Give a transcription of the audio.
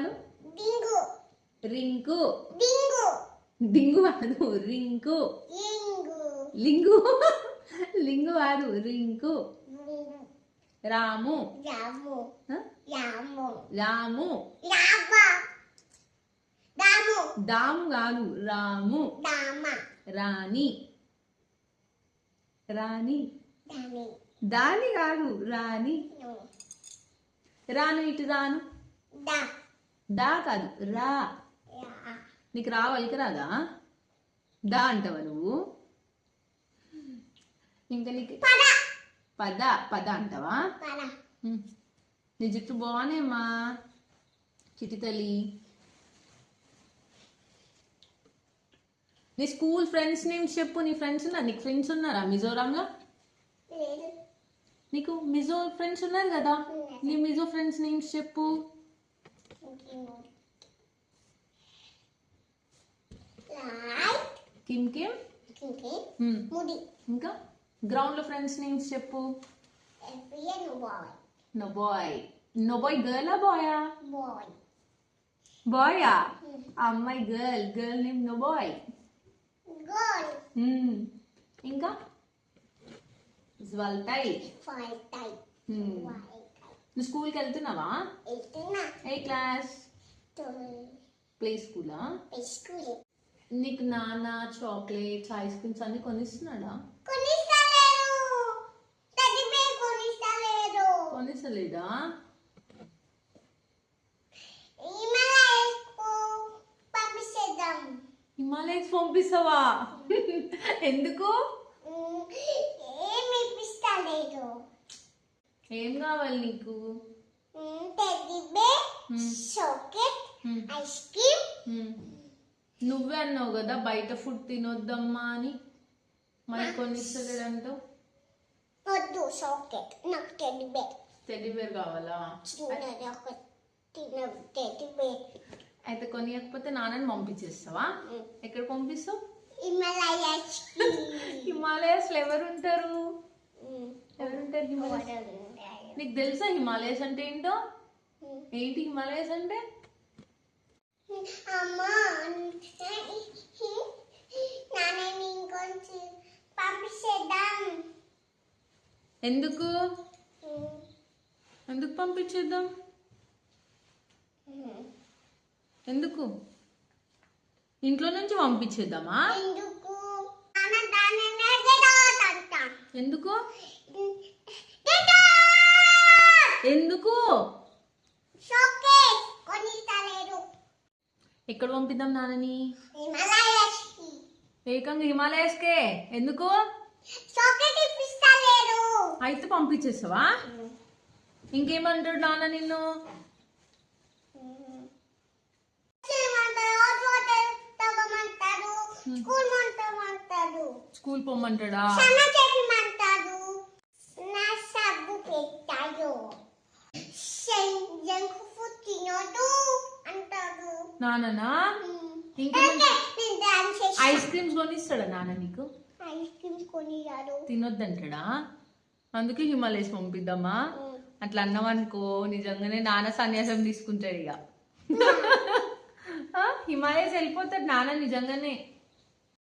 అను. డింగు రింకు. డింగు డింగు కాదు రింకు. లింగు లింగు లింగు కాదు రింకు. రాము. రాము ఆ? రాము రాము. రామ దాము దాము కాదు రాము. దామ రాణి. రాణి. దాని దాని కాదు రాణి. ను రాను ఇటు రాను. దా దా కాదు రా. యా నీకు రా వలికి రాదా? దా అంటావా నువ్వు? ఇంకా నీకు పద పద పద అంటావా? పద నీ జుట్టు బాగున్నాయమ్మా చిట్టి తల్లి. నీ స్కూల్ ఫ్రెండ్స్ నేమ్స్ చెప్పు. నీ ఫ్రెండ్స్ ఉన్నారు? నీకు ఫ్రెండ్స్ ఉన్నారా మిజోరాంలో? లేదు నీకు మిజో ఫ్రెండ్స్ ఉన్నారు కదా, నీ మిజో ఫ్రెండ్స్ నేమ్స్ చెప్పు. లైట్ కిమ్ కిమ్. కింకి హ్మ్. ముడి ఇంకా గ్రౌండ్ లో ఫ్రెండ్స్ నేమ్స్ చెప్పు. ఎఫ్ఎన్ boy no boy. No boy గర్లా బాయా? బాయ్ బాయా? అమ్మాయి girl. Girl name no boy. Girl ఇంకా జ్వల్టై. ఫైవ్ టైప్ వైట్ నువ్వు స్కూల్కి వెళ్తున్నావా? ఎయిటీనా ఏ క్లాస్? టు ప్లే స్కూలా? స్కూల్ నీకు నాన్న చాక్లెట్స్ ఐస్ క్రీమ్స్ అన్ని కొనిస్తున్నాడా? కొనిస్తలేరు టెడ్డీ బేర్ కొనిస్తలేరు కొనిస్తలేదా? హిమాలయస్కు పంపిస్తాం హిమాలయస్ పంపిస్తావా? ఎందుకు? ఏమి ఇప్పిస్తలేదు ఏం కావాలి నీకు? Teddy bear chocolate ice cream నువ్వే అన్నావు కదా బయట ఫుడ్ తినొద్దమ్మా అని, మరి కొనిస్తలేడంటావు. వద్దు చాక్లెట్ నాకు టెడ్డీ బేర్ టెడ్డీ బేర్ కావాలా? చిన్నది ఒక చిన్న టెడ్డీ బేర్ అయితే కొనియకపోతే నాన్నని పంపించేస్తావా? ఎక్కడ పంపిస్తావు? హిమాలయస్కి హిమాలయస్ లో ఎవరుంటారు? ఎవరుంటారు హిమాలయస్? నీకు తెలుసా హిమాలయస్ అంటే ఏంటో? ఏంటి హిమాలయస్ అంటే? అమ్మా నాన్నని ఇంకొంచెం పంపించేద్దాం ఎందుకు? ఎందుకు పంపించేద్దాం? ఎందుకు? ఇంట్లో నుంచి పంపించేద్దామా? ఎందుకు నాన్న దాన్ని అంట ఎందుకు? ఎందుకు? షోకేస్ కొనిస్తలేరు ఎక్కడ పంపిద్దాం నాన్నని? హిమాలయస్కి ఏకంగా హిమాలయస్కే. ఎందుకు? షోకేస్ ఇప్పిస్తలేరు అయితే పంపించేస్తావా? ఇంకేమంటాడు నాన్న నిన్ను? స్కూల్ పొమ్మంటాడా? చెప్పమంటారు నా సబ్బు పెట్టాడు జంక్ ఫుడ్ తినొద్దు అంటాడు నాన్ననా? ఐస్ క్రీమ్స్ కొనిస్తాడా నాన్న నీకు? ఐస్ క్రీమ్ కొనియాడు తినొద్దంటాడా? అందుకే హిమాలయస్ పంపిద్దామా? అట్లా అన్నావనుకో నిజంగానే నాన్న సన్యాసం తీసుకుంటాడు ఇక. హిమాలయస్ వెళ్ళిపోతాడు నాన్న నిజంగానే.